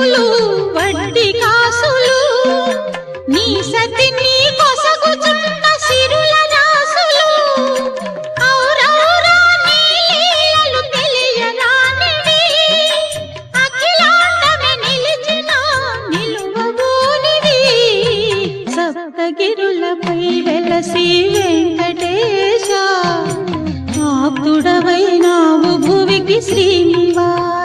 చిరులు వడ్డీ కాసులు నీ సతి నీ కొసగుచున్న సిరుల రాసులు ఔరౌరా నీ లీలలు తెలియరానివి అఖిలాండమే నిలిచిన నిలువబోనివి సప్తగిరులపై వెలసి వెంకటేశ ఆప్తుడవైనావు భువికి శ్రీనివాస